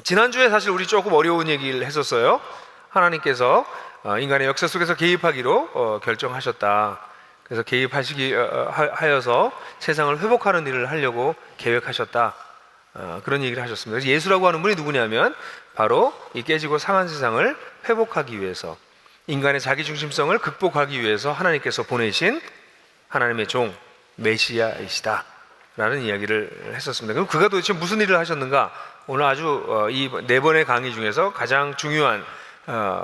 지난주에 사실 우리 조금 어려운 얘기를 했었어요. 하나님께서 인간의 역사 속에서 개입하기로 결정하셨다. 그래서 개입하시기 하여서 세상을 회복하는 일을 하려고 계획하셨다. 그런 얘기를 하셨습니다. 그래서 예수라고 하는 분이 누구냐면 바로 이 깨지고 상한 세상을 회복하기 위해서, 인간의 자기중심성을 극복하기 위해서 하나님께서 보내신 하나님의 종 메시아이시다 라는 이야기를 했었습니다. 그럼 그가 도대체 무슨 일을 하셨는가? 오늘 아주 이 네 번의 강의 중에서 가장 중요한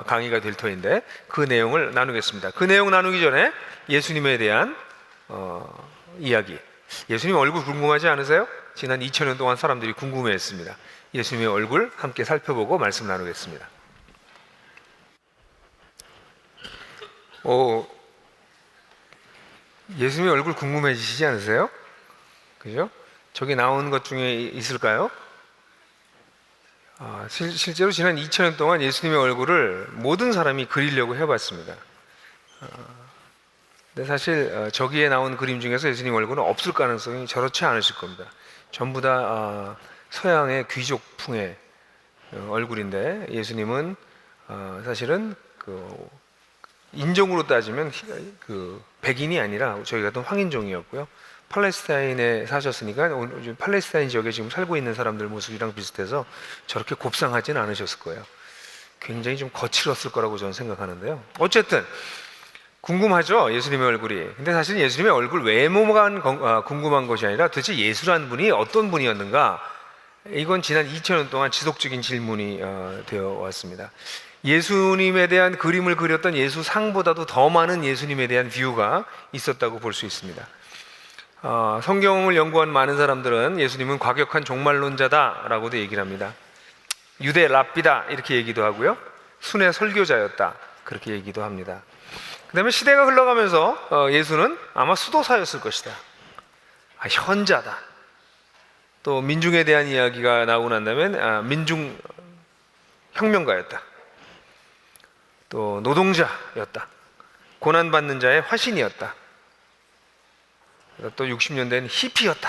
강의가 될 터인데 그 내용을 나누겠습니다. 그 내용 나누기 전에 예수님에 대한 이야기. 예수님 얼굴 궁금하지 않으세요? 지난 2000년 동안 사람들이 궁금해했습니다. 예수님의 얼굴 함께 살펴보고 말씀 나누겠습니다. 예수님의 얼굴 궁금해지시지 않으세요? 그죠? 저기 나온 것 중에 있을까요? 실제로 지난 2000년 동안 예수님의 얼굴을 모든 사람이 그리려고 해봤습니다. 근데 사실 저기에 나온 그림 중에서 예수님 얼굴은 없을 가능성이 저렇지 않으실 겁니다. 전부 다 서양의 귀족풍의 얼굴인데 예수님은 사실은 인종으로 따지면 백인이 아니라 저희 같은 황인종이었고요. 팔레스타인에 사셨으니까 팔레스타인 지역에 지금 살고 있는 사람들 모습이랑 비슷해서 저렇게 곱상하지는 않으셨을 거예요. 굉장히 좀 거칠었을 거라고 저는 생각하는데요. 어쨌든 궁금하죠, 예수님의 얼굴이. 근데 사실 예수님의 얼굴 외모가 궁금한 것이 아니라 도대체 예수라는 분이 어떤 분이었는가, 이건 지난 2000년 동안 지속적인 질문이 되어 왔습니다. 예수님에 대한 그림을 그렸던 예수상보다도 더 많은 예수님에 대한 뷰가 있었다고 볼 수 있습니다. 성경을 연구한 많은 사람들은 예수님은 과격한 종말론자다라고도 얘기를 합니다. 유대 랍비다 이렇게 얘기도 하고요, 순회 설교자였다 그렇게 얘기도 합니다. 그 다음에 시대가 흘러가면서 예수는 아마 수도사였을 것이다, 현자다, 또 민중에 대한 이야기가 나오고 난 다음에 민중 혁명가였다, 또 노동자였다, 고난받는 자의 화신이었다, 또 60년대는 히피였다,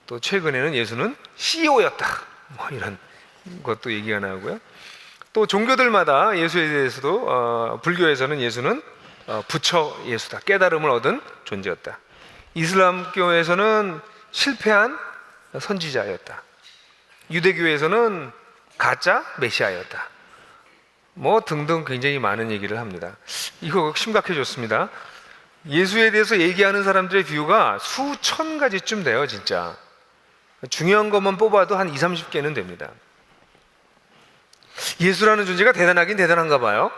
또 최근에는 예수는 CEO였다, 이런 것도 얘기가 나오고요. 또 종교들마다 예수에 대해서도 불교에서는 예수는 부처 예수다, 깨달음을 얻은 존재였다. 이슬람교에서는 실패한 선지자였다. 유대교에서는 가짜 메시아였다. 등등 굉장히 많은 얘기를 합니다. 이거 심각해졌습니다. 예수에 대해서 얘기하는 사람들의 뷰가 수천 가지쯤 돼요, 진짜. 중요한 것만 뽑아도 한 20, 30개는 됩니다. 예수라는 존재가 대단하긴 대단한가 봐요.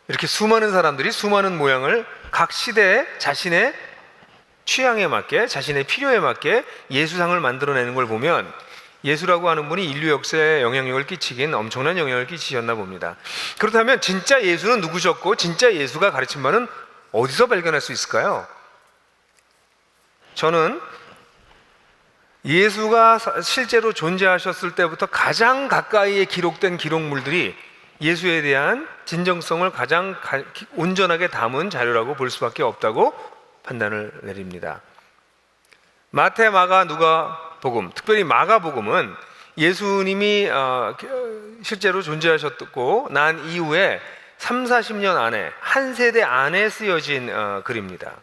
이렇게 수많은 사람들이 수많은 모양을 각 시대에 자신의 취향에 맞게, 자신의 필요에 맞게 예수상을 만들어내는 걸 보면 예수라고 하는 분이 인류 역사에 영향력을 끼치긴 엄청난 영향을 끼치셨나 봅니다. 그렇다면 진짜 예수는 누구셨고 진짜 예수가 가르친 바는 어디서 발견할 수 있을까요? 저는 예수가 실제로 존재하셨을 때부터 가장 가까이에 기록된 기록물들이 예수에 대한 진정성을 가장 온전하게 담은 자료라고 볼 수밖에 없다고 판단을 내립니다. 마태, 마가, 누가 복음, 특별히 마가복음은 예수님이 실제로 존재하셨고 난 이후에 3, 40년 안에 한 세대 안에 쓰여진 글입니다.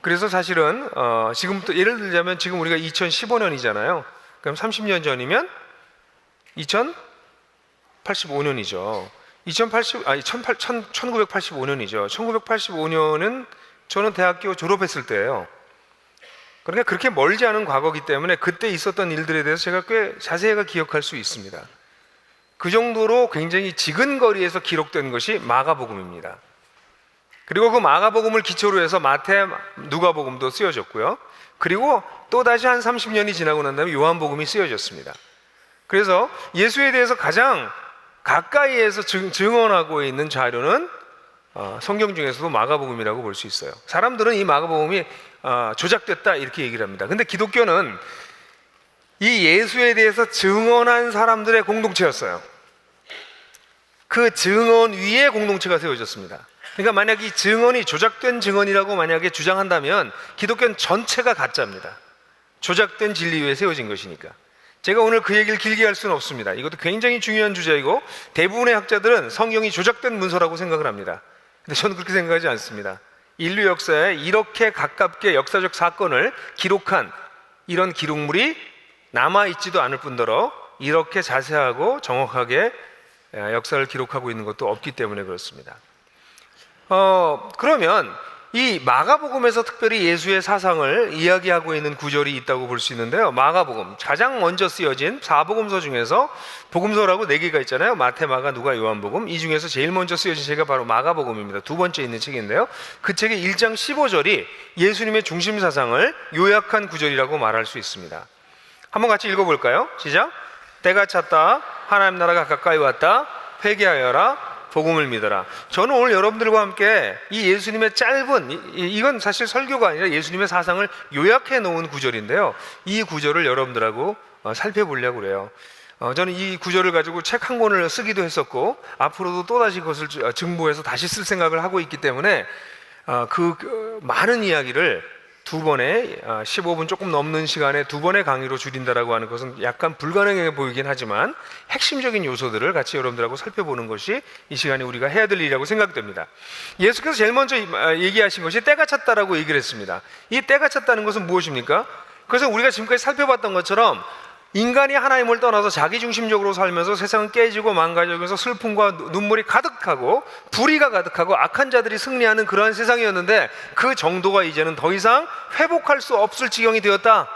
그래서 사실은 지금부터 예를 들자면 지금 우리가 2015년이잖아요. 그럼 30년 전이면 2085년이죠. 1985년이죠. 1985년은 저는 대학교 졸업했을 때예요. 그러니까 그렇게 멀지 않은 과거이기 때문에 그때 있었던 일들에 대해서 제가 꽤 자세하게 기억할 수 있습니다. 그 정도로 굉장히 지근거리에서 기록된 것이 마가복음입니다. 그리고 그 마가복음을 기초로 해서 마태, 누가복음도 쓰여졌고요. 그리고 또다시 한 30년이 지나고 난 다음에 요한복음이 쓰여졌습니다. 그래서 예수에 대해서 가장 가까이에서 증언하고 있는 자료는 성경 중에서도 마가복음이라고 볼 수 있어요. 사람들은 이 마가복음이 조작됐다 이렇게 얘기를 합니다. 근데 기독교는 이 예수에 대해서 증언한 사람들의 공동체였어요. 그 증언 위에 공동체가 세워졌습니다. 그러니까 만약 이 증언이 조작된 증언이라고 만약에 주장한다면 기독교는 전체가 가짜입니다. 조작된 진리 위에 세워진 것이니까. 제가 오늘 그 얘기를 길게 할 수는 없습니다. 이것도 굉장히 중요한 주제이고 대부분의 학자들은 성경이 조작된 문서라고 생각을 합니다. 근데 저는 그렇게 생각하지 않습니다. 인류 역사에 이렇게 가깝게 역사적 사건을 기록한 이런 기록물이 남아있지도 않을 뿐더러 이렇게 자세하고 정확하게 역사를 기록하고 있는 것도 없기 때문에 그렇습니다. 그러면 이 마가복음에서 특별히 예수의 사상을 이야기하고 있는 구절이 있다고 볼 수 있는데요. 마가복음, 가장 먼저 쓰여진 4복음서 중에서 복음서라고 4개가 있잖아요. 마태, 마가, 누가, 요한복음. 이 중에서 제일 먼저 쓰여진 책이 바로 마가복음입니다. 두 번째 있는 책인데요. 그 책의 1장 15절이 예수님의 중심 사상을 요약한 구절이라고 말할 수 있습니다. 한번 같이 읽어볼까요? 시작. 때가 찼다. 하나님 나라가 가까이 왔다. 회개하여라. 복음을 믿어라. 저는 오늘 여러분들과 함께 이 예수님의 짧은, 이건 사실 설교가 아니라 예수님의 사상을 요약해 놓은 구절인데요. 이 구절을 여러분들하고 살펴보려고 그래요. 저는 이 구절을 가지고 책 한 권을 쓰기도 했었고 앞으로도 또다시 그것을 증보해서 다시 쓸 생각을 하고 있기 때문에 그 많은 이야기를 두 번에 15분 조금 넘는 시간에 두 번의 강의로 줄인다라고 하는 것은 약간 불가능해 보이긴 하지만 핵심적인 요소들을 같이 여러분들하고 살펴보는 것이 이 시간에 우리가 해야 될 일이라고 생각됩니다. 예수께서 제일 먼저 얘기하신 것이 때가 찼다라고 얘기를 했습니다. 이 때가 찼다는 것은 무엇입니까? 그래서 우리가 지금까지 살펴봤던 것처럼 인간이 하나님을 떠나서 자기중심적으로 살면서 세상은 깨지고 망가져서 슬픔과 눈물이 가득하고 불의가 가득하고 악한 자들이 승리하는 그러한 세상이었는데 그 정도가 이제는 더 이상 회복할 수 없을 지경이 되었다.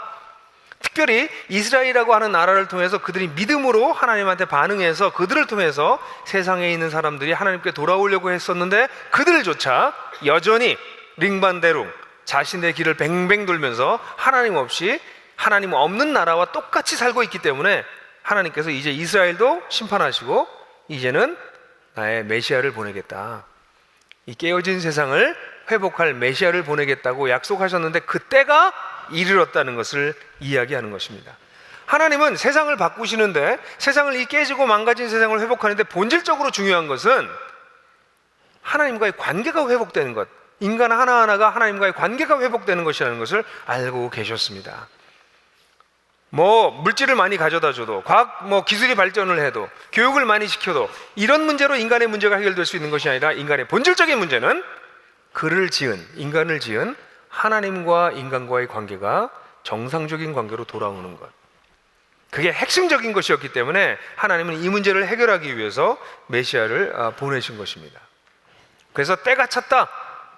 특별히 이스라엘이라고 하는 나라를 통해서 그들이 믿음으로 하나님한테 반응해서 그들을 통해서 세상에 있는 사람들이 하나님께 돌아오려고 했었는데 그들조차 여전히 링반대룽 자신의 길을 뱅뱅 돌면서 하나님 없는 나라와 똑같이 살고 있기 때문에 하나님께서 이제 이스라엘도 심판하시고 이제는 나의 메시아를 보내겠다. 이 깨어진 세상을 회복할 메시아를 보내겠다고 약속하셨는데 그때가 이르렀다는 것을 이야기하는 것입니다. 하나님은 세상을 바꾸시는데 세상을 이 깨지고 망가진 세상을 회복하는데 본질적으로 중요한 것은 하나님과의 관계가 회복되는 것, 인간 하나하나가 하나님과의 관계가 회복되는 것이라는 것을 알고 계셨습니다. 물질을 많이 가져다 줘도 기술이 발전을 해도 교육을 많이 시켜도 이런 문제로 인간의 문제가 해결될 수 있는 것이 아니라 인간의 본질적인 문제는 인간을 지은 하나님과 인간과의 관계가 정상적인 관계로 돌아오는 것, 그게 핵심적인 것이었기 때문에 하나님은 이 문제를 해결하기 위해서 메시아를 보내신 것입니다. 그래서 때가 찼다.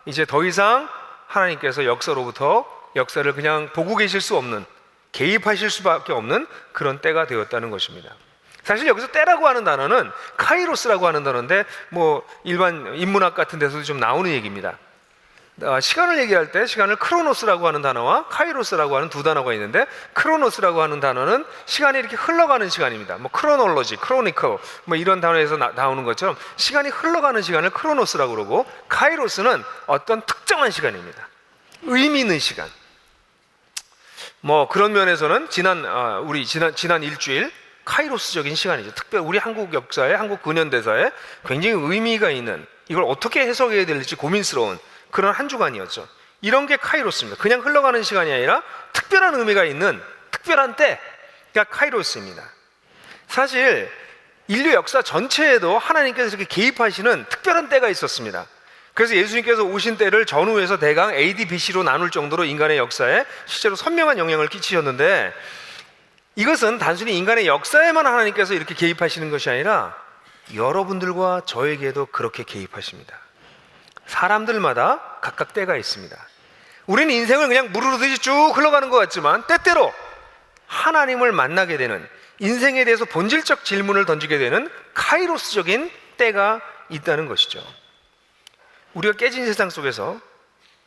이제 더 이상 하나님께서 역사를 그냥 보고 계실 수 없는, 개입하실 수밖에 없는 그런 때가 되었다는 것입니다. 사실 여기서 때라고 하는 단어는 카이로스라고 하는 단어인데 일반 인문학 같은 데서도 좀 나오는 얘기입니다. 시간을 얘기할 때 시간을 크로노스라고 하는 단어와 카이로스라고 하는 두 단어가 있는데 크로노스라고 하는 단어는 시간이 이렇게 흘러가는 시간입니다. 크로놀로지, 크로니컬 이런 단어에서 나오는 것처럼 시간이 흘러가는 시간을 크로노스라고 그러고 카이로스는 어떤 특정한 시간입니다. 의미 있는 시간. 그런 면에서는 지난 일주일 카이로스적인 시간이죠. 특별히 우리 한국 역사에, 한국 근현대사에 굉장히 의미가 있는, 이걸 어떻게 해석해야 될지 고민스러운 그런 한 주간이었죠. 이런 게 카이로스입니다. 그냥 흘러가는 시간이 아니라 특별한 의미가 있는 특별한 때가 카이로스입니다. 사실 인류 역사 전체에도 하나님께서 이렇게 개입하시는 특별한 때가 있었습니다. 그래서 예수님께서 오신 때를 전후에서 대강 AD, BC로 나눌 정도로 인간의 역사에 실제로 선명한 영향을 끼치셨는데 이것은 단순히 인간의 역사에만 하나님께서 이렇게 개입하시는 것이 아니라 여러분들과 저에게도 그렇게 개입하십니다. 사람들마다 각각 때가 있습니다. 우리는 인생을 그냥 물 흐르듯이 쭉 흘러가는 것 같지만 때때로 하나님을 만나게 되는, 인생에 대해서 본질적 질문을 던지게 되는 카이로스적인 때가 있다는 것이죠. 우리가 깨진 세상 속에서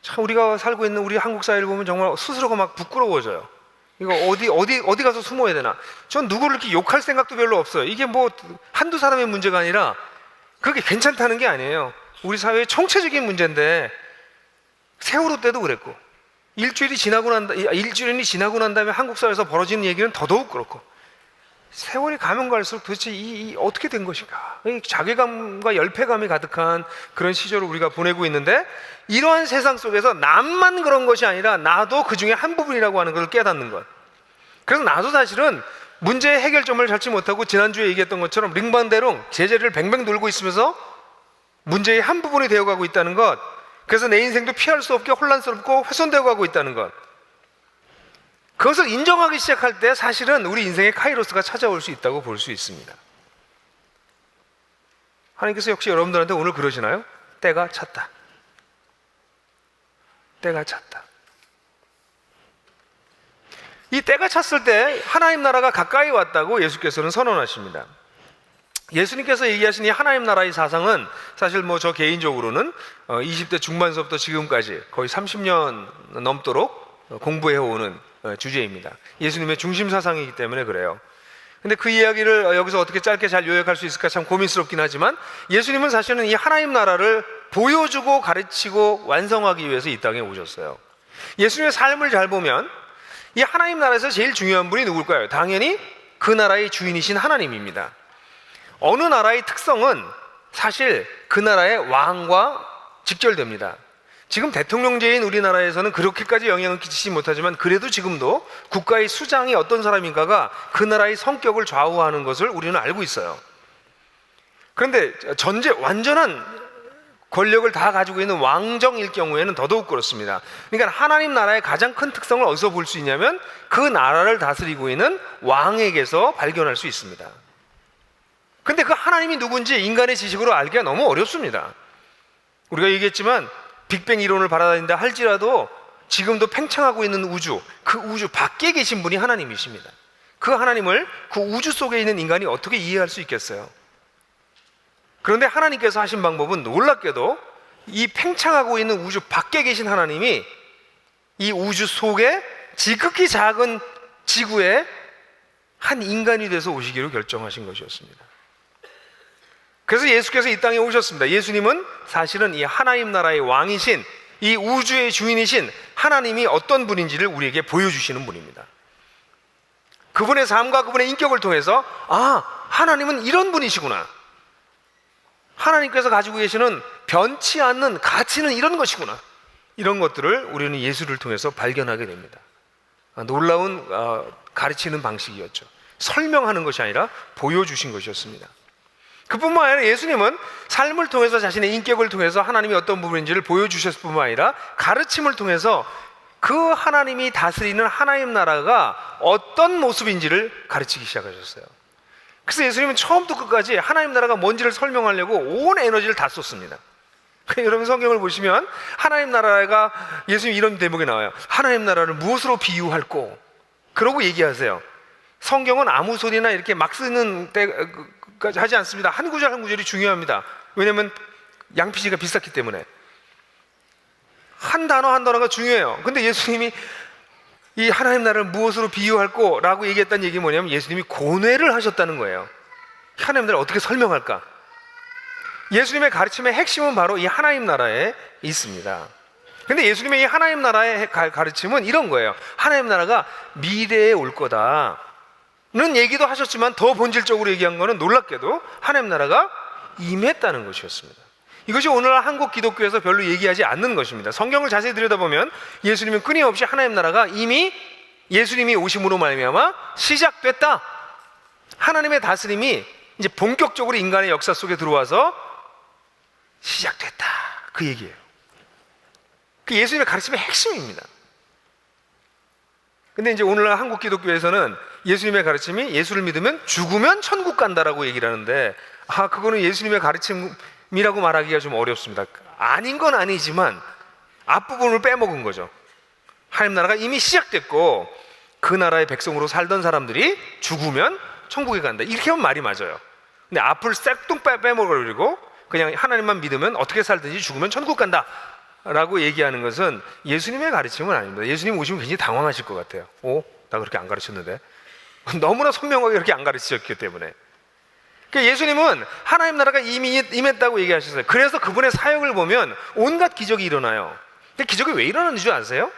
참 우리가 살고 있는 우리 한국 사회를 보면 정말 스스로가 막 부끄러워져요. 이거 어디 가서 숨어야 되나? 전 누구를 이렇게 욕할 생각도 별로 없어요. 이게 한두 사람의 문제가 아니라 그게 괜찮다는 게 아니에요. 우리 사회의 총체적인 문제인데 세월호 때도 그랬고 일주일이 지나고 난 다음에 한국 사회에서 벌어지는 얘기는 더더욱 그렇고 세월이 가면 갈수록 도대체 어떻게 된 것인가? 자괴감과 열패감이 가득한 그런 시절을 우리가 보내고 있는데 이러한 세상 속에서 남만 그런 것이 아니라 나도 그 중에 한 부분이라고 하는 것을 깨닫는 것. 그래서 나도 사실은 문제의 해결점을 찾지 못하고 지난주에 얘기했던 것처럼 링반대롱 제재를 뱅뱅 돌고 있으면서 문제의 한 부분이 되어가고 있다는 것, 그래서 내 인생도 피할 수 없게 혼란스럽고 훼손되어 가고 있다는 것, 그것을 인정하기 시작할 때 사실은 우리 인생의 카이로스가 찾아올 수 있다고 볼 수 있습니다. 하나님께서 역시 여러분들한테 오늘 그러시나요? 때가 찼다. 때가 찼다. 이 때가 찼을 때 하나님 나라가 가까이 왔다고 예수께서는 선언하십니다. 예수님께서 얘기하신 이 하나님 나라의 사상은 사실 저 개인적으로는 20대 중반서부터 지금까지 거의 30년 넘도록 공부해오는 주제입니다. 예수님의 중심 사상이기 때문에 그래요. 근데 그 이야기를 여기서 어떻게 짧게 잘 요약할 수 있을까 참 고민스럽긴 하지만, 예수님은 사실은 이 하나님 나라를 보여주고 가르치고 완성하기 위해서 이 땅에 오셨어요. 예수님의 삶을 잘 보면 이 하나님 나라에서 제일 중요한 분이 누굴까요? 당연히 그 나라의 주인이신 하나님입니다. 어느 나라의 특성은 사실 그 나라의 왕과 직결됩니다. 지금 대통령제인 우리나라에서는 그렇게까지 영향을 끼치지 못하지만, 그래도 지금도 국가의 수장이 어떤 사람인가가 그 나라의 성격을 좌우하는 것을 우리는 알고 있어요. 그런데 완전한 권력을 다 가지고 있는 왕정일 경우에는 더더욱 그렇습니다. 그러니까 하나님 나라의 가장 큰 특성을 어디서 볼 수 있냐면 그 나라를 다스리고 있는 왕에게서 발견할 수 있습니다. 근데 그 하나님이 누군지 인간의 지식으로 알기가 너무 어렵습니다. 우리가 얘기했지만 빅뱅 이론을 받아들인다 할지라도 지금도 팽창하고 있는 우주, 그 우주 밖에 계신 분이 하나님이십니다. 그 하나님을 그 우주 속에 있는 인간이 어떻게 이해할 수 있겠어요? 그런데 하나님께서 하신 방법은 놀랍게도 이 팽창하고 있는 우주 밖에 계신 하나님이 이 우주 속에 지극히 작은 지구에 한 인간이 돼서 오시기로 결정하신 것이었습니다. 그래서 예수께서 이 땅에 오셨습니다. 예수님은 사실은 이 하나님 나라의 왕이신, 이 우주의 주인이신 하나님이 어떤 분인지를 우리에게 보여주시는 분입니다. 그분의 삶과 그분의 인격을 통해서 하나님은 이런 분이시구나, 하나님께서 가지고 계시는 변치 않는 가치는 이런 것이구나, 이런 것들을 우리는 예수를 통해서 발견하게 됩니다. 놀라운 가르치는 방식이었죠. 설명하는 것이 아니라 보여주신 것이었습니다. 그뿐만 아니라 예수님은 삶을 통해서 자신의 인격을 통해서 하나님이 어떤 부분인지를 보여주셨을 뿐만 아니라 가르침을 통해서 그 하나님이 다스리는 하나님 나라가 어떤 모습인지를 가르치기 시작하셨어요. 그래서 예수님은 처음부터 끝까지 하나님 나라가 뭔지를 설명하려고 온 에너지를 다 쏟습니다. 여러분 성경을 보시면 하나님 나라가, 예수님 이런 대목이 나와요. 하나님 나라를 무엇으로 비유할꼬? 그러고 얘기하세요. 성경은 아무 소리나 이렇게 막 쓰는 때까지 하지 않습니다. 한 구절 한 구절이 중요합니다. 왜냐하면 양피지가 비쌌기 때문에 한 단어 한 단어가 중요해요. 근데 예수님이 이 하나님 나라를 무엇으로 비유할꼬? 라고 얘기했다는 얘기는 뭐냐면 예수님이 고뇌를 하셨다는 거예요. 하나님 나라를 어떻게 설명할까? 예수님의 가르침의 핵심은 바로 이 하나님 나라에 있습니다. 근데 예수님의 이 하나님 나라의 가르침은 이런 거예요. 하나님 나라가 미래에 올 거다 는 얘기도 하셨지만, 더 본질적으로 얘기한 거는 놀랍게도 하나님 나라가 임했다는 것이었습니다. 이것이 오늘날 한국 기독교에서 별로 얘기하지 않는 것입니다. 성경을 자세히 들여다보면 예수님은 끊임없이 하나님 나라가 이미 예수님이 오심으로 말미암아 시작됐다, 하나님의 다스림이 이제 본격적으로 인간의 역사 속에 들어와서 시작됐다, 그 얘기예요. 그 예수님의 가르침의 핵심입니다. 근데 이제 오늘날 한국 기독교에서는 예수님의 가르침이 예수를 믿으면 죽으면 천국 간다라고 얘기를 하는데, 그거는 예수님의 가르침이라고 말하기가 좀 어렵습니다. 아닌 건 아니지만 앞부분을 빼먹은 거죠. 하나님 나라가 이미 시작됐고 그 나라의 백성으로 살던 사람들이 죽으면 천국에 간다, 이렇게 하면 말이 맞아요. 근데 앞을 싹동 빼먹어버리고 그냥 하나님만 믿으면 어떻게 살든지 죽으면 천국 간다 라고 얘기하는 것은 예수님의 가르침은 아닙니다. 예수님 오시면 굉장히 당황하실 것 같아요. 나 그렇게 안 가르쳤는데. 너무나 선명하게 그렇게 안 가르치셨기 때문에. 그러니까 예수님은 하나님 나라가 이미 임했다고 얘기하셨어요. 그래서 그분의 사역을 보면 온갖 기적이 일어나요. 근데 기적이 왜 일어나는 줄 아세요?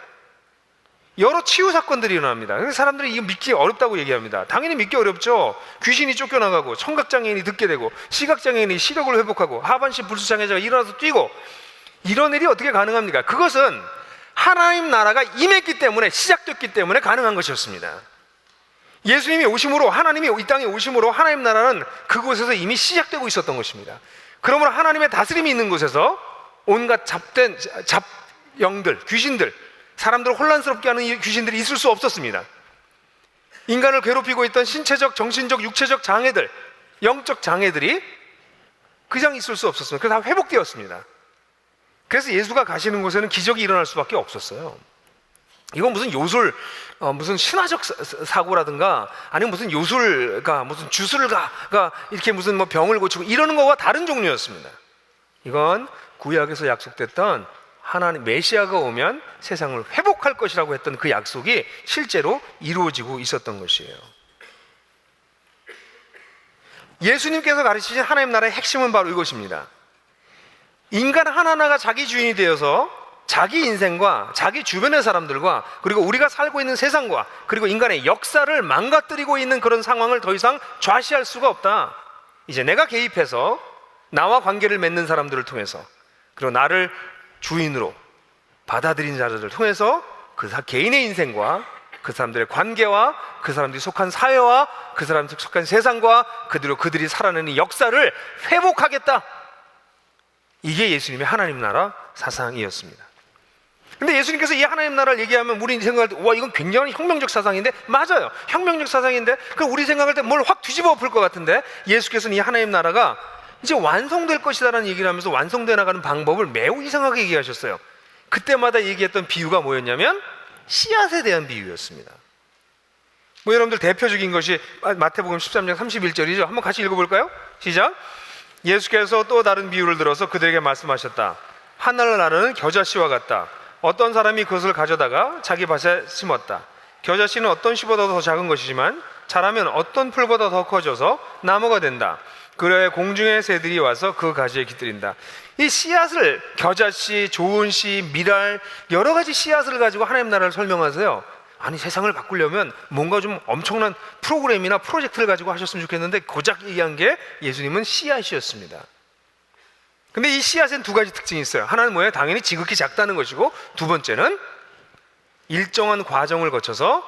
여러 치유 사건들이 일어납니다. 그래서 사람들이 이거 믿기 어렵다고 얘기합니다. 당연히 믿기 어렵죠. 귀신이 쫓겨나가고, 청각장애인이 듣게 되고, 시각장애인이 시력을 회복하고, 하반신 불수장애자가 일어나서 뛰고, 이런 일이 어떻게 가능합니까? 그것은 하나님 나라가 임했기 때문에, 시작됐기 때문에 가능한 것이었습니다. 예수님이 오심으로, 하나님이 이 땅에 오심으로 하나님 나라는 그곳에서 이미 시작되고 있었던 것입니다. 그러므로 하나님의 다스림이 있는 곳에서 온갖 잡된 잡영들, 귀신들, 사람들을 혼란스럽게 하는 이 귀신들이 있을 수 없었습니다. 인간을 괴롭히고 있던 신체적, 정신적, 육체적 장애들, 영적 장애들이 그냥 있을 수 없었습니다. 그래서 다 회복되었습니다. 그래서 예수가 가시는 곳에는 기적이 일어날 수밖에 없었어요. 이건 무슨 요술, 무슨 신화적 사고라든가 아니면 무슨 요술가, 무슨 주술가가 이렇게 무슨 뭐 병을 고치고 이러는 거와 다른 종류였습니다. 이건 구약에서 약속됐던 하나님 메시아가 오면 세상을 회복할 것이라고 했던 그 약속이 실제로 이루어지고 있었던 것이에요. 예수님께서 가르치신 하나님 나라의 핵심은 바로 이것입니다. 인간 하나하나가 자기 주인이 되어서 자기 인생과 자기 주변의 사람들과 그리고 우리가 살고 있는 세상과 그리고 인간의 역사를 망가뜨리고 있는 그런 상황을 더 이상 좌시할 수가 없다. 이제 내가 개입해서 나와 관계를 맺는 사람들을 통해서 그리고 나를 주인으로 받아들인 자들을 통해서 그 개인의 인생과 그 사람들의 관계와 그 사람들이 속한 사회와 그 사람들이 속한 세상과 그들이 살아내는 역사를 회복하겠다. 이게 예수님의 하나님 나라 사상이었습니다. 근데 예수님께서 이 하나님 나라를 얘기하면 우리 생각할 때 와, 이건 굉장히 혁명적 사상인데, 맞아요, 혁명적 사상인데 그럼 우리 생각할 때 뭘 확 뒤집어 엎을 것 같은데, 예수께서는 이 하나님 나라가 이제 완성될 것이다라는 얘기를 하면서 완성돼 나가는 방법을 매우 이상하게 얘기하셨어요. 그때마다 얘기했던 비유가 뭐였냐면 씨앗에 대한 비유였습니다. 뭐 여러분들 대표적인 것이 마태복음 13장 31절이죠. 한번 같이 읽어볼까요? 시작. 예수께서 또 다른 비유를 들어서 그들에게 말씀하셨다. 하늘나라는 겨자씨와 같다. 어떤 사람이 그것을 가져다가 자기 밭에 심었다. 겨자씨는 어떤 씨보다 더 작은 것이지만 자라면 어떤 풀보다 더 커져서 나무가 된다. 그래 공중의 새들이 와서 그 가지에 깃들인다. 이 씨앗을, 겨자씨, 좋은 씨, 미랄, 여러 가지 씨앗을 가지고 하나님 나라를 설명하세요. 아니, 세상을 바꾸려면 뭔가 좀 엄청난 프로그램이나 프로젝트를 가지고 하셨으면 좋겠는데 고작 얘기한 게 예수님은 씨앗이었습니다. 근데 이 씨앗엔 두 가지 특징이 있어요. 하나는 뭐예요? 당연히 지극히 작다는 것이고, 두 번째는 일정한 과정을 거쳐서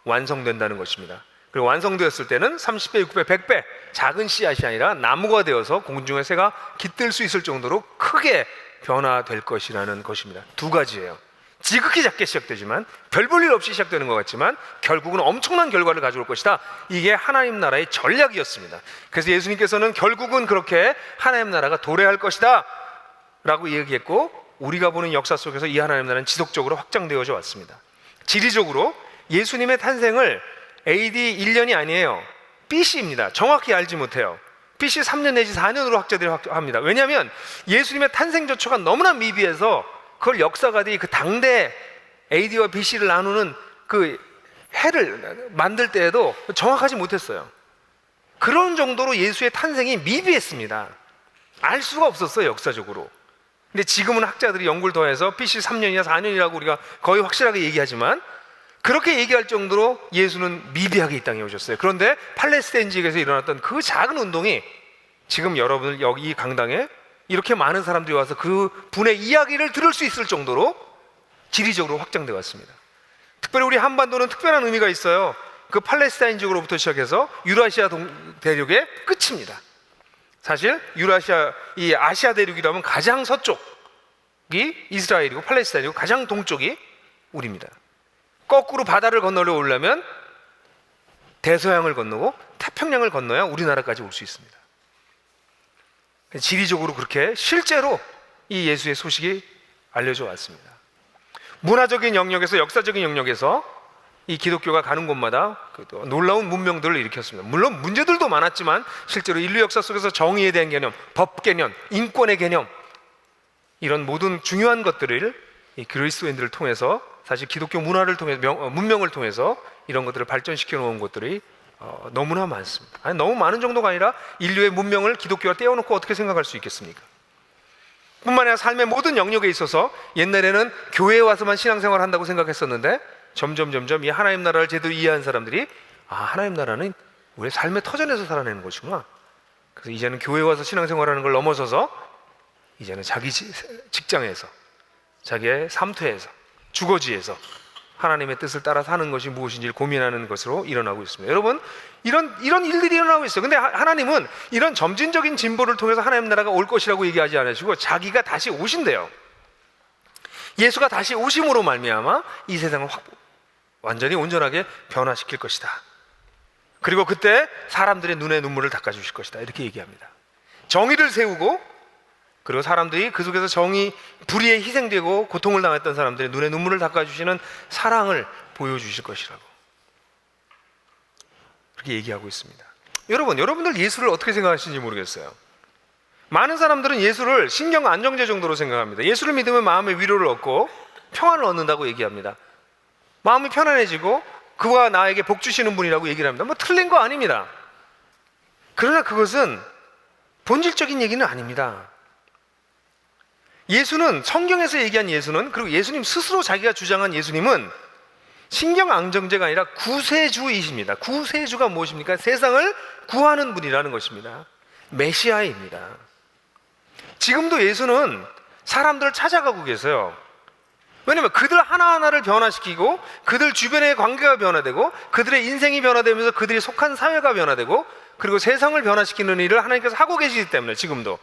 완성된다는 것입니다. 그리고 완성되었을 때는 30배, 60배, 100배 작은 씨앗이 아니라 나무가 되어서 공중의 새가 깃들 수 있을 정도로 크게 변화될 것이라는 것입니다. 두 가지예요. 지극히 작게 시작되지만 별 볼 일 없이 시작되는 것 같지만 결국은 엄청난 결과를 가져올 것이다. 이게 하나님 나라의 전략이었습니다. 그래서 예수님께서는 결국은 그렇게 하나님 나라가 도래할 것이다 라고 얘기했고, 우리가 보는 역사 속에서 이 하나님 나라는 지속적으로 확장되어져 왔습니다. 지리적으로 예수님의 탄생을 AD 1년이 아니에요. BC입니다. 정확히 알지 못해요. BC 3년 내지 4년으로 확정합니다. 왜냐하면 예수님의 탄생 저초가 너무나 미비해서 그걸 역사가들이 그 당대 AD와 BC를 나누는 그 해를 만들 때에도 정확하지 못했어요. 그런 정도로 예수의 탄생이 미비했습니다. 알 수가 없었어요, 역사적으로. 근데 지금은 학자들이 연구를 더해서 BC 3년이나 4년이라고 우리가 거의 확실하게 얘기하지만, 그렇게 얘기할 정도로 예수는 미비하게 이 땅에 오셨어요. 그런데 팔레스타인 지역에서 일어났던 그 작은 운동이 지금 여러분들 여기 이 강당에 이렇게 많은 사람들이 와서 그 분의 이야기를 들을 수 있을 정도로 지리적으로 확장되어 왔습니다. 특별히 우리 한반도는 특별한 의미가 있어요. 그 팔레스타인 지역으로부터 시작해서 유라시아 대륙의 끝입니다. 사실 유라시아, 이 아시아 대륙이라면 가장 서쪽이 이스라엘이고 팔레스타인이고 가장 동쪽이 우리입니다. 거꾸로 바다를 건너려 오려면 대서양을 건너고 태평양을 건너야 우리나라까지 올 수 있습니다. 지리적으로 그렇게 실제로 이 예수의 소식이 알려져 왔습니다. 문화적인 영역에서, 역사적인 영역에서 이 기독교가 가는 곳마다 놀라운 문명들을 일으켰습니다. 물론 문제들도 많았지만 실제로 인류 역사 속에서 정의에 대한 개념, 법 개념, 인권의 개념, 이런 모든 중요한 것들을 이 그리스도인들을 통해서, 사실 기독교 문화를 통해서, 문명을 통해서 이런 것들을 발전시켜 놓은 것들이 너무나 많습니다. 아니, 너무 많은 정도가 아니라 인류의 문명을 기독교가 떼어놓고 어떻게 생각할 수 있겠습니까? 뿐만 아니라 삶의 모든 영역에 있어서 옛날에는 교회에 와서만 신앙생활을 한다고 생각했었는데 점점 이 하나님 나라를 제대로 이해한 사람들이, 아, 하나님 나라는 우리의 삶의 터전에서 살아내는 것이구나. 그래서 이제는 교회에 와서 신앙생활하는 걸 넘어서서 이제는 자기 직장에서, 자기의 삶터에서, 주거지에서 하나님의 뜻을 따라 사는 것이 무엇인지를 고민하는 것으로 일어나고 있습니다. 여러분, 이런 일들이 일어나고 있어요. 근데 하나님은 이런 점진적인 진보를 통해서 하나님 나라가 올 것이라고 얘기하지 않으시고 자기가 다시 오신대요. 예수가 다시 오심으로 말미암아 이 세상을 완전히 온전하게 변화시킬 것이다. 그리고 그때 사람들의 눈에 눈물을 닦아주실 것이다. 이렇게 얘기합니다. 정의를 세우고, 그리고 사람들이 그 속에서 불의에 희생되고 고통을 당했던 사람들의 눈에 눈물을 닦아주시는 사랑을 보여주실 것이라고 그렇게 얘기하고 있습니다. 여러분들 예수를 어떻게 생각하시는지 모르겠어요. 많은 사람들은 예수를 신경 안정제 정도로 생각합니다. 예수를 믿으면 마음의 위로를 얻고 평안을 얻는다고 얘기합니다. 마음이 편안해지고 그가 나에게 복 주시는 분이라고 얘기를 합니다. 뭐 틀린 거 아닙니다. 그러나 그것은 본질적인 얘기는 아닙니다. 예수는, 성경에서 얘기한 예수는, 그리고 예수님 스스로 자기가 주장한 예수님은 신경 안정제가 아니라 구세주이십니다. 구세주가 무엇입니까? 세상을 구하는 분이라는 것입니다. 메시아입니다. 지금도 예수는 사람들을 찾아가고 계세요. 왜냐하면 그들 하나하나를 변화시키고 그들 주변의 관계가 변화되고 그들의 인생이 변화되면서 그들이 속한 사회가 변화되고 그리고 세상을 변화시키는 일을 하나님께서 하고 계시기 때문에 지금도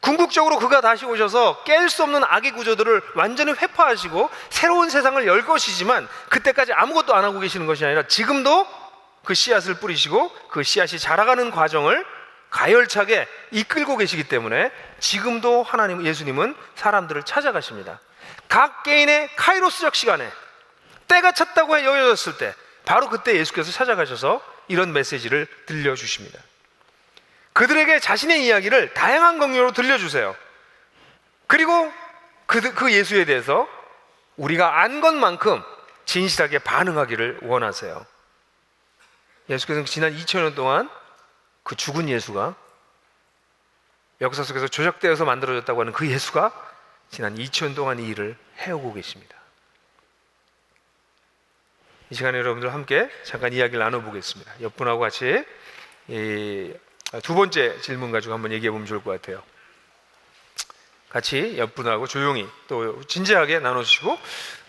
궁극적으로 그가 다시 오셔서 깰 수 없는 악의 구조들을 완전히 회파하시고 새로운 세상을 열 것이지만 그때까지 아무것도 안 하고 계시는 것이 아니라 지금도 그 씨앗을 뿌리시고 그 씨앗이 자라가는 과정을 가열차게 이끌고 계시기 때문에 지금도 하나님, 예수님은 사람들을 찾아가십니다. 각 개인의 카이로스적 시간에 때가 찼다고 여겨졌을 때 바로 그때 예수께서 찾아가셔서 이런 메시지를 들려주십니다. 그들에게 자신의 이야기를 다양한 경로로 들려주세요. 그리고 그 예수에 대해서 우리가 안 것만큼 진실하게 반응하기를 원하세요. 예수께서는 지난 2000년 동안 그 죽은 예수가, 역사 속에서 조작되어서 만들어졌다고 하는 그 예수가 지난 2000년 동안 이 일을 해오고 계십니다. 이 시간에 여러분들 함께 잠깐 이야기를 나눠보겠습니다. 옆분하고 같이 두 번째 질문 가지고 한번 얘기해 보면 좋을 것 같아요. 같이 옆분하고 조용히 또 진지하게 나눠주시고,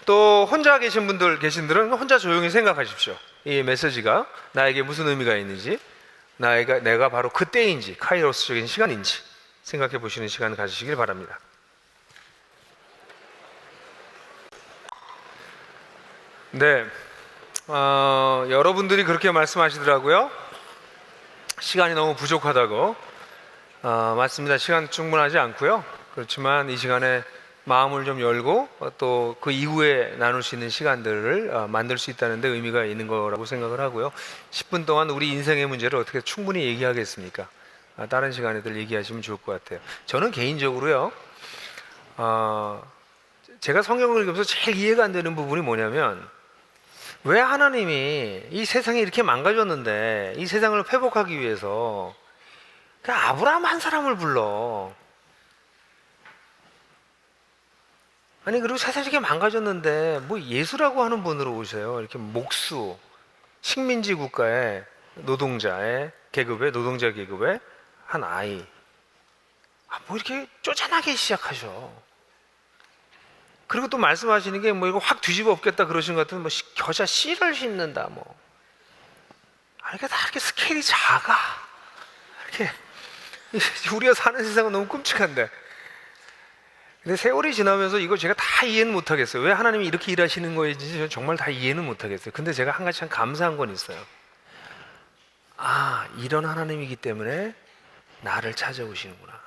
또 혼자 계신 분들은 혼자 조용히 생각하십시오. 이 메시지가 나에게 무슨 의미가 있는지, 내가 바로 그때인지 카이로스적인 시간인지 생각해 보시는 시간 가지시길 바랍니다. 네, 여러분들이 그렇게 말씀하시더라고요. 시간이 너무 부족하다고. 맞습니다. 시간 충분하지 않고요. 그렇지만 이 시간에 마음을 좀 열고 또 그 이후에 나눌 수 있는 시간들을 만들 수 있다는 데 의미가 있는 거라고 생각을 하고요. 10분 동안 우리 인생의 문제를 어떻게 충분히 얘기하겠습니까? 다른 시간에들 얘기하시면 좋을 것 같아요. 저는 개인적으로요, 제가 성경을 읽으면서 제일 이해가 안 되는 부분이 뭐냐면, 왜 하나님이 이 세상이 이렇게 망가졌는데 이 세상을 회복하기 위해서 그 아브라함 한 사람을 불러. 아니, 그리고 세상이 이렇게 망가졌는데 뭐 예수라고 하는 분으로 오세요. 이렇게 목수, 식민지 국가의 노동자 계급의 한 아이, 뭐 이렇게 쪼잔하게 시작하셔. 그리고 또 말씀하시는 게 뭐 이거 확 뒤집어 엎겠다 그러신 것 같으면 뭐 겨자 씨를 심는다 뭐. 이게 다 이렇게 스케일이 작아. 이렇게 우리가 사는 세상은 너무 끔찍한데. 근데 세월이 지나면서 이거 제가 다 이해는 못 하겠어요. 왜 하나님이 이렇게 일하시는 거인지 정말 다 이해는 못 하겠어요. 근데 제가 한 가지 참 감사한 건 있어요. 이런 하나님이기 때문에 나를 찾아오시는구나.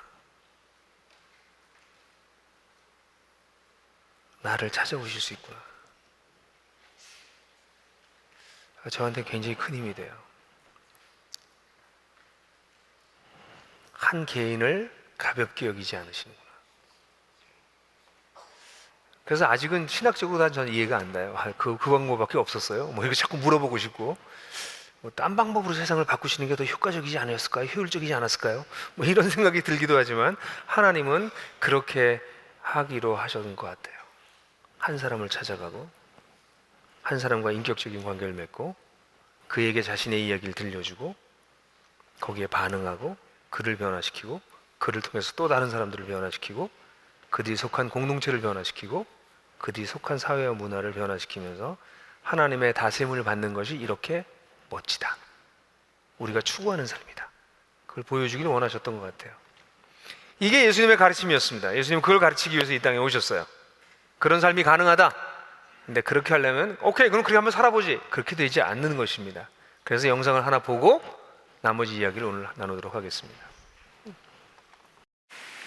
나를 찾아오실 수 있구나. 저한테 굉장히 큰 힘이 돼요. 한 개인을 가볍게 여기지 않으시는구나. 그래서 아직은 신학적으로 저는 이해가 안 돼요. 그 방법밖에 없었어요. 뭐 이거 자꾸 물어보고 싶고, 뭐 딴 방법으로 세상을 바꾸시는 게 더 효과적이지 않았을까요? 효율적이지 않았을까요? 뭐 이런 생각이 들기도 하지만 하나님은 그렇게 하기로 하셨던 것 같아요. 한 사람을 찾아가고 한 사람과 인격적인 관계를 맺고 그에게 자신의 이야기를 들려주고 거기에 반응하고 그를 변화시키고 그를 통해서 또 다른 사람들을 변화시키고 그들이 속한 공동체를 변화시키고 그들이 속한 사회와 문화를 변화시키면서 하나님의 다스림을 받는 것이 이렇게 멋지다. 우리가 추구하는 삶이다. 그걸 보여주기를 원하셨던 것 같아요. 이게 예수님의 가르침이었습니다. 예수님은 그걸 가르치기 위해서 이 땅에 오셨어요. 그런 삶이 가능하다. 근데 그렇게 하려면 오케이, 그럼 그렇게 한번 살아보지. 그렇게 되지 않는 것입니다. 그래서 영상을 하나 보고 나머지 이야기를 오늘 나누도록 하겠습니다.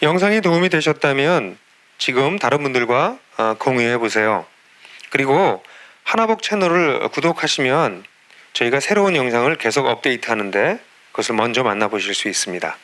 영상이 도움이 되셨다면 지금 다른 분들과 공유해 보세요. 그리고 하나복 채널을 구독하시면 저희가 새로운 영상을 계속 업데이트하는데 그것을 먼저 만나보실 수 있습니다.